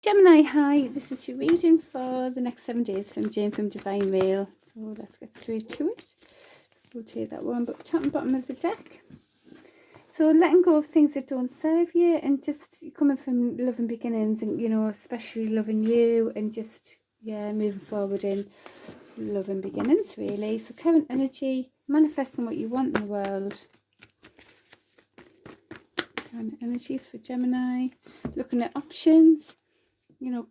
Gemini, hi, this is your reading for the next 7 days from Jane from Divine Mail. So let's get straight to it. We'll take that one, but top and bottom of the deck. So letting go of things that don't serve you and just coming from loving beginnings and, especially loving you and just, moving forward in loving beginnings, really. So current energy, manifesting what you want in the world. Current energies for Gemini, looking at options.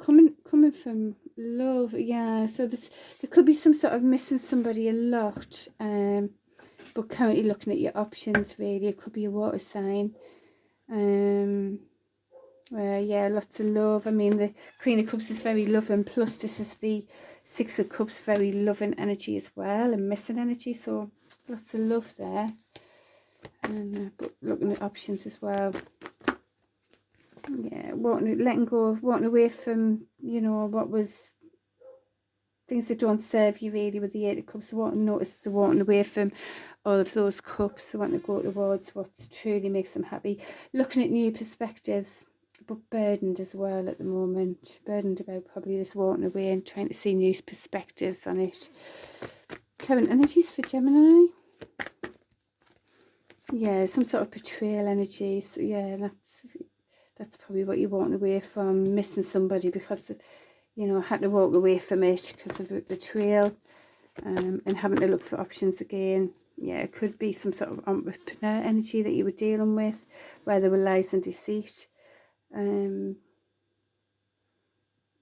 Coming from love, so there could be some sort of missing somebody a lot, but currently looking at your options, really. It could be a water sign, lots of love. I mean, the Queen of Cups is very loving, plus this is the Six of Cups, very loving energy as well, and missing energy, so lots of love there. And but looking at options as well. Yeah, letting go of, walking away from, what was things that don't serve you, really, with the Eight of Cups. So walking away from all of those cups. So wanting to go towards what truly makes them happy. Looking at new perspectives, but burdened as well at the moment. Burdened about probably this walking away and trying to see new perspectives on it. Current energies for Gemini. Yeah, some sort of betrayal energy. So yeah, that's probably what you're walking away from, missing somebody because, had to walk away from it because of betrayal, and having to look for options again. Yeah, it could be some sort of entrepreneur energy that you were dealing with, where there were lies and deceit. And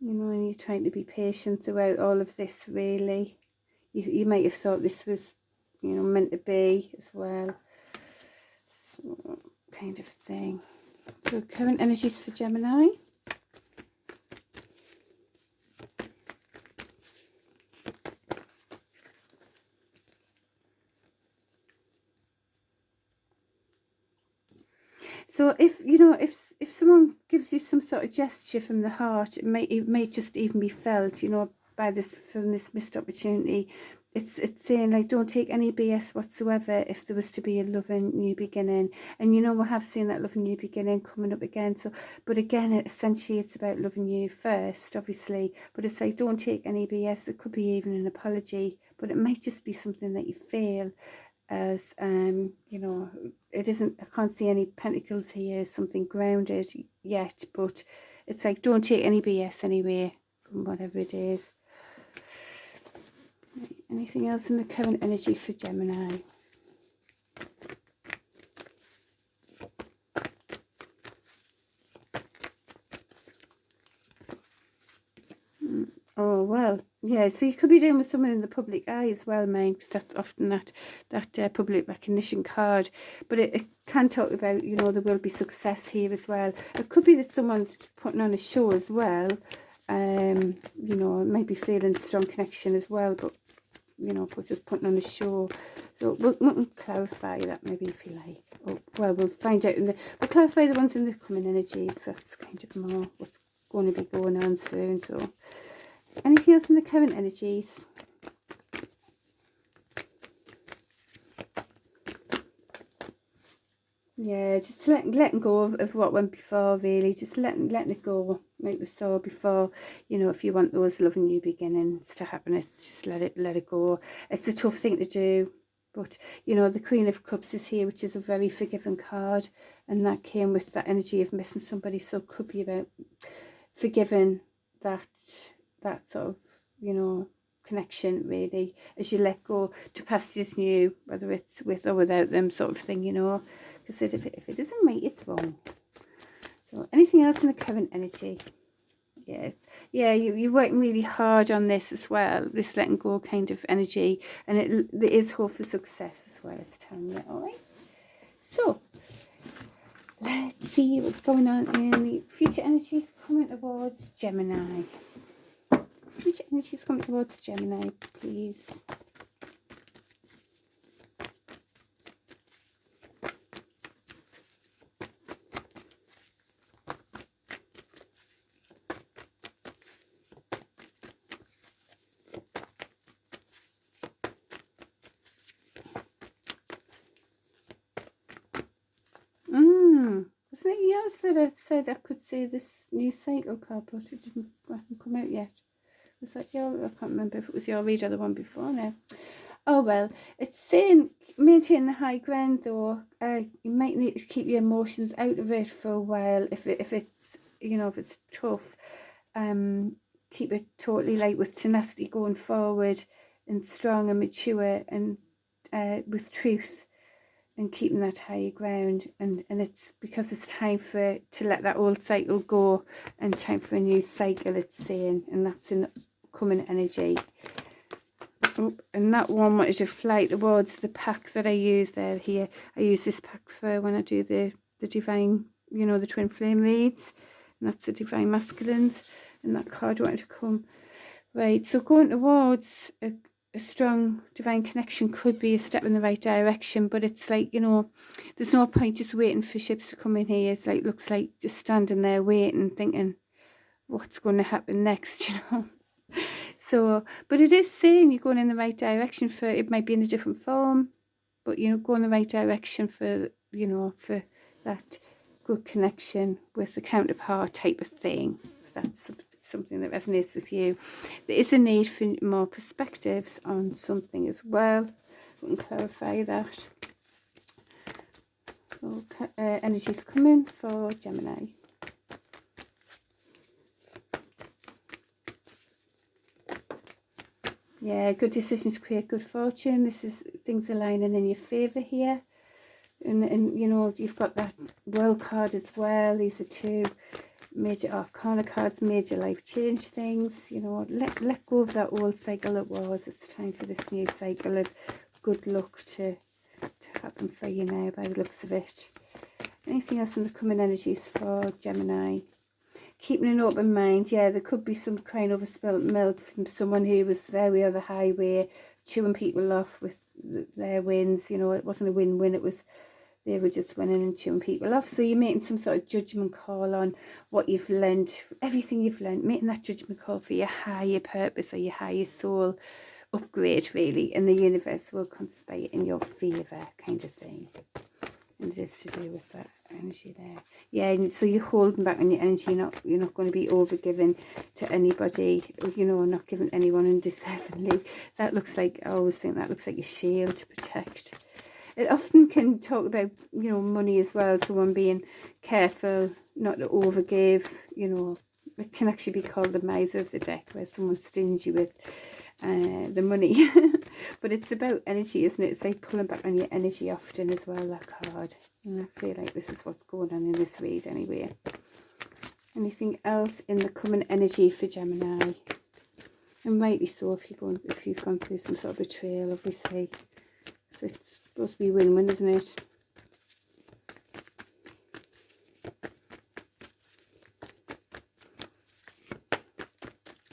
you're trying to be patient throughout all of this, really. You might have thought this was, meant to be as well. So, kind of thing. So current energies for Gemini. So if someone gives you some sort of gesture from the heart, it may just even be felt, by from this missed opportunity. It's saying, like, don't take any BS whatsoever if there was to be a loving new beginning. And we have seen that loving new beginning coming up again. So, but again, essentially it's about loving you first, obviously. But it's like, don't take any BS. It could be even an apology, but it might just be something that you feel as, it isn't, I can't see any pentacles here, something grounded yet, but it's like, don't take any BS anyway from whatever it is. Anything else in the current energy for Gemini? Oh, well, yeah, so you could be dealing with someone in the public eye as well, mind. That's often that public recognition card. But it can talk about, there will be success here as well. It could be that someone's putting on a show as well. Maybe feeling strong connection as well, but, just putting on a show. So we'll clarify that maybe if you like. Oh, well, we'll find out. We'll clarify the ones in the coming energies. That's kind of more what's going to be going on soon. So anything else in the current energies? Yeah, just letting go of what went before, really. Just letting it go, like we saw before. If you want those loving new beginnings to happen, just let it go. It's a tough thing to do, but the Queen of Cups is here, which is a very forgiving card, and that came with that energy of missing somebody. So it could be about forgiving that sort of, connection, really, as you let go to pastures new, whether it's with or without them, sort of thing, because if it isn't right, it's wrong. So anything else in the current energy? Yes, yeah, you're working really hard on this as well, this letting go kind of energy, and there is hope for success as well, it's telling you. All right, so let's see what's going on in the future energies coming towards Gemini. Future energies coming towards Gemini, please. Wasn't it yours that said I could say this new cycle card, but it hasn't come out yet. Was that your? I can't remember if it was your read or the one before now. Oh well, it's saying maintain the high ground though. You might need to keep your emotions out of it for a while if it's if it's tough. Keep it totally like with tenacity going forward and strong and mature and with truth and keeping that higher ground, and it's because it's time to let that old cycle go and time for a new cycle, it's saying, and that's in coming energy. And that one wanted to fly towards the packs that I use there. Here I use this pack for when I do the divine, the twin flame reads, and that's the divine masculines, and that card wanted to come. Right, so going towards a strong divine connection could be a step in the right direction, but it's like, there's no point just waiting for ships to come in here. It's like, looks like just standing there waiting, thinking what's going to happen next, So, but it is saying you're going in the right direction for, it might be in a different form, but go in the right direction for, for that good connection with the counterpart type of thing. That's something that resonates with you. There is a need for more perspectives on something as well. We can clarify that. Okay, energy's coming for Gemini. Yeah, good decisions create good fortune. This is things aligning in your favour here. And you've got that world card as well. These are two major arcana cards, major life change things. Let go of that old cycle that was. It's time for this new cycle of good luck to happen for you now by the looks of it. Anything else in the coming energies for Gemini? Keeping an open mind. Yeah, there could be some crying over spilt milk from someone who was their way or the highway, chewing people off with their wins. It wasn't a win-win. It was they were just winning and chewing people off. So you're making some sort of judgment call on what you've learned, everything you've learned, making that judgment call for your higher purpose or your higher soul upgrade, really, and the universe will conspire in your favour, kind of thing. And it is to do with that energy there. Yeah, and so you're holding back on your energy. You're not going to be overgiving to anybody, not giving anyone undeservedly. That looks like, I always think that looks like a shield to protect. It often can talk about, money as well. Someone being careful not to overgive, It can actually be called the miser of the deck, where someone's stingy with the money. But it's about energy, isn't it? It's like pulling back on your energy often as well, that card. And I feel like this is what's going on in this read anyway. Anything else in the coming energy for Gemini? And rightly so, if you've gone through some sort of betrayal, obviously. So it's supposed to be win-win, isn't it?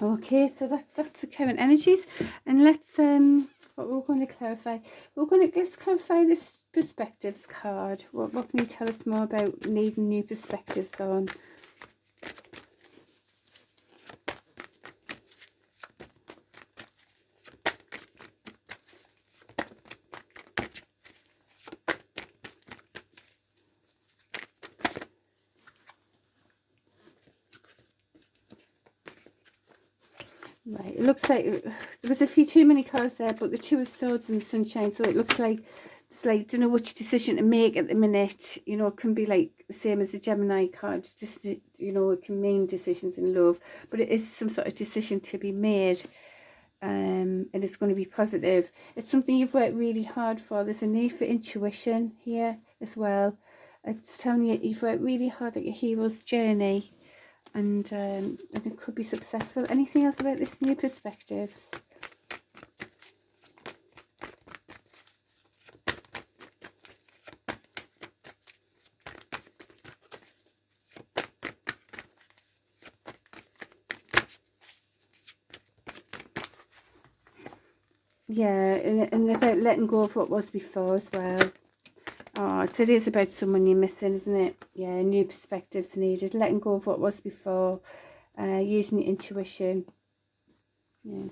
Okay, so that's the current energies, and let's what we're going to clarify. Let's clarify this perspectives card. What can you tell us more about needing new perspectives on? Right, it looks like there was too many cards there, but the Two of Swords and the Sunshine, so it looks like it's like, don't know which decision to make at the minute. It can be like the same as the Gemini card, just, it can mean decisions in love, but it is some sort of decision to be made, and it's going to be positive. It's something you've worked really hard for. There's a need for intuition here as well. It's telling you you've worked really hard at your hero's journey. And it could be successful. Anything else about this new perspectives? Yeah, and about letting go of what was before as well. Oh, so it is about someone you're missing, isn't it? Yeah, new perspectives needed. Letting go of what was before, using your intuition. Yeah,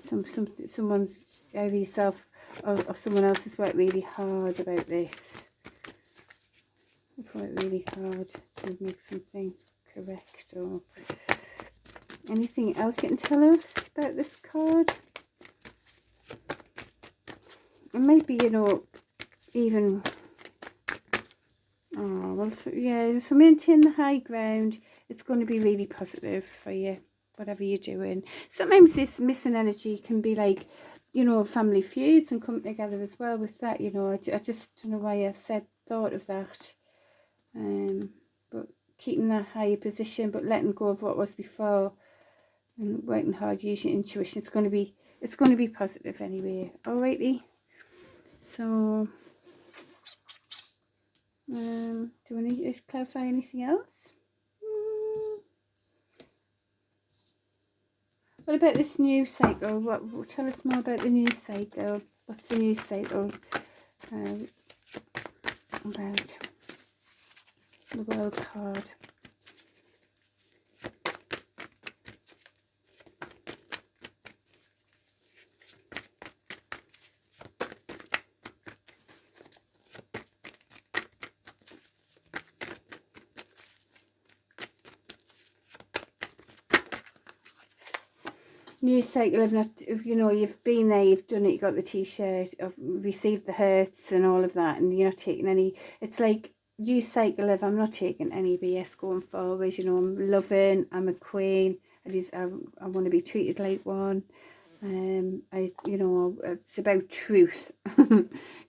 someone's, either yourself or someone else has worked really hard about this. They've worked really hard to make something correct, or anything else you can tell us about this card? And maybe, you know, even, oh, well, yeah, so maintain the high ground. It's going to be really positive for you, whatever you're doing. Sometimes this missing energy can be like, you know, family feuds and come together as well with that, you know. I just don't know why I thought of that. But keeping that higher position, but letting go of what was before and working hard, using your intuition. It's going to be positive anyway. Alrighty. So, do I need to clarify anything else? What about this news cycle? What tell us more about the news cycle? What's the news cycle about? The World card. News cycle of not, you know, you've been there, you've done it, you got the t-shirt, you've received the hurts and all of that, and you're not taking any. It's like news cycle of, I'm not taking any BS going forward, you know, I'm loving, I'm a queen, I want to be treated like one. You know, it's about truth.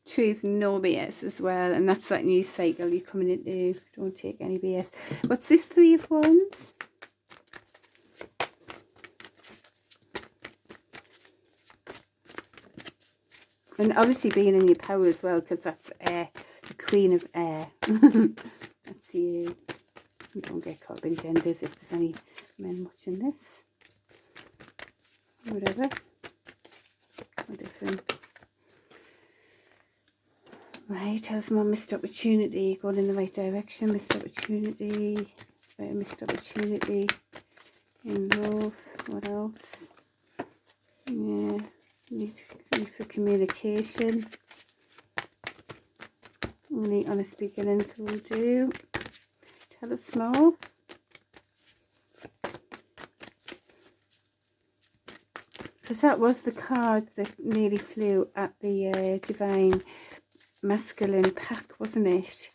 Truth, no BS as well, and that's that news cycle you're coming into. Don't take any BS. What's this Three of Wands? And obviously being in your power as well, because that's air, the Queen of Air. That's you. You don't get caught up in genders if there's any men watching this. Whatever. Or different. Right, tell us more. Missed opportunity. Going in the right direction. Missed opportunity. Missed opportunity. In love. What else? Yeah. Need for communication. Only honest beginnings will do. Tell us more. Because that was the card that nearly flew at the Divine Masculine pack, wasn't it?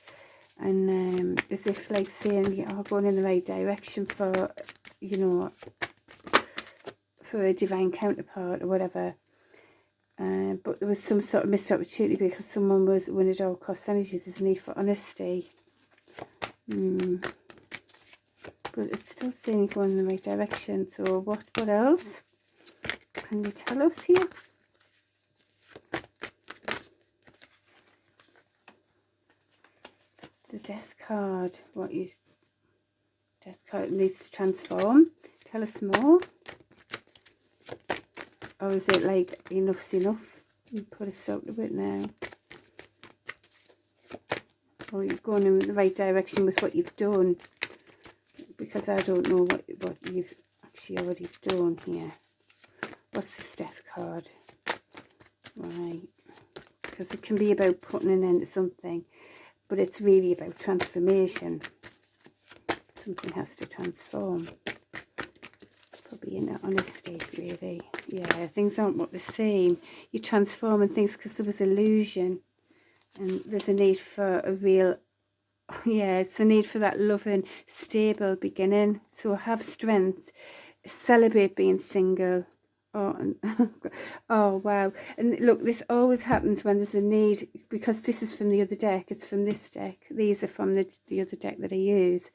And as if like saying you're going in the right direction for, you know, for a divine counterpart or whatever. But there was some sort of missed opportunity because someone was winning at all cost energy. There's a need for honesty. But it's still saying you're going in the right direction. So what else can you tell us here? The Death card. Death card needs to transform. Tell us more. Or is it like enough's enough? You put a stop to it now. Or you're going in the right direction with what you've done. Because I don't know what you've actually already done here. What's this Death card? Right. Because it can be about putting an end to something. But it's really about transformation. Something has to transform. Probably in that honesty, really. Yeah, things aren't what they're saying. You're transforming things because there was illusion. And there's a need for a real, yeah, it's a need for that loving, stable beginning. So have strength. Celebrate being single. Oh, and oh, wow. And look, this always happens when there's a need, because this is from the other deck. It's from this deck. These are from the other deck that I use.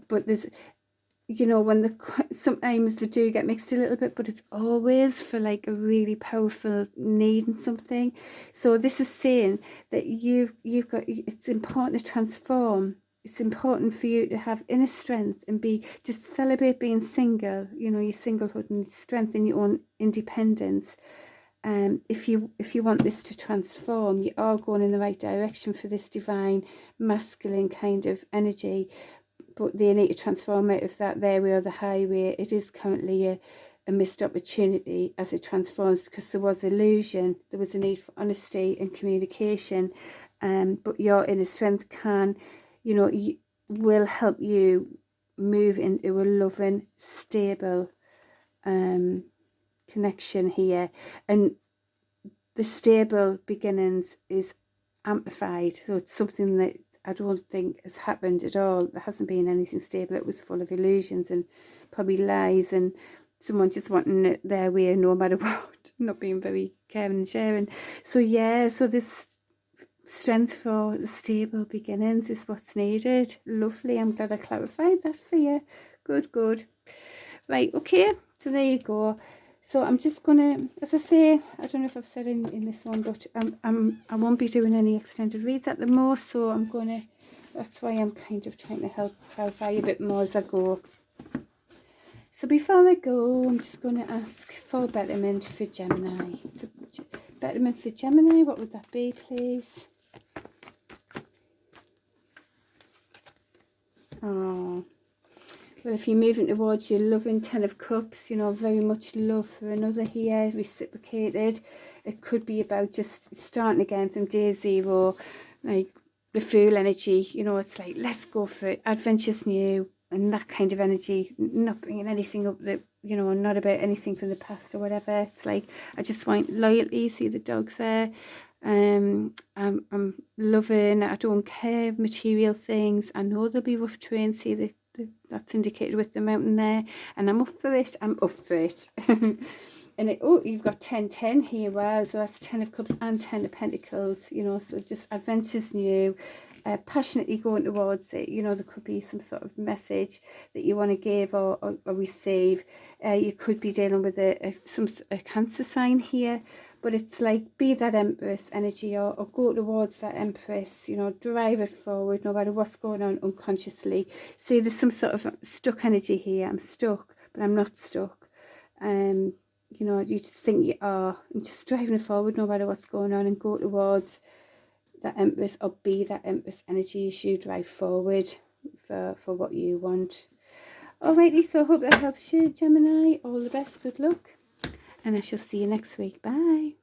But there's, you know, when sometimes they do get mixed a little bit, but it's always for like a really powerful need in something. So this is saying that you've got, it's important to transform. It's important for you to have inner strength and just celebrate being single, you know, your singlehood, and strengthen your own independence. If you want this to transform, you are going in the right direction for this divine masculine kind of energy. But they need to transform out of that their way or the highway. It is currently a missed opportunity as it transforms, because there was illusion, there was a need for honesty and communication. But your inner strength can, you know, will help you move into a loving, stable connection here. And the stable beginnings is amplified, so it's something that I don't think has happened at all. There hasn't been anything stable. It was full of illusions and probably lies and someone just wanting it their way no matter what, not being very caring and sharing. So yeah, so this strength for the stable beginnings is what's needed. Lovely. I'm glad I clarified that for you. Good, good. Right, okay, so there you go. So I'm just gonna, as I say, I don't know if I've said in this one, but I won't be doing any extended reads at the most, so I'm gonna, that's why I'm kind of trying to help clarify a bit more as I go. So before I go, I'm just going to ask for betterment for Gemini. So betterment for Gemini, what would that be, please? Oh, well, if you're moving towards your loving 10 of Cups, you know, very much love for another here, reciprocated. It could be about just starting again from day zero, like the Fool energy, you know, it's like, let's go for it, adventure's new, and that kind of energy, not bringing anything up that, you know, not about anything from the past or whatever. It's like, I just want loyalty. See the dogs there. I'm loving, I don't care, material things. I know there'll be rough terrain. See that's indicated with the mountain there, and I'm up for it. I'm up for it. And it, oh, you've got 10 here. Wow, so that's 10 of Cups and 10 of Pentacles, you know, so just adventures new, passionately going towards it. You know, there could be some sort of message that you want to give or receive. You could be dealing with a Cancer sign here, but it's like, be that Empress energy, or go towards that Empress, you know, drive it forward no matter what's going on unconsciously. See, there's some sort of stuck energy here. I'm stuck, but I'm not stuck. You know, you just think you are. I'm just driving it forward no matter what's going on, and go towards that Empress, or be that Empress energy as you drive forward for what you want. Alrighty, so I hope that helps you, Gemini. All the best, good luck, and I shall see you next week. Bye.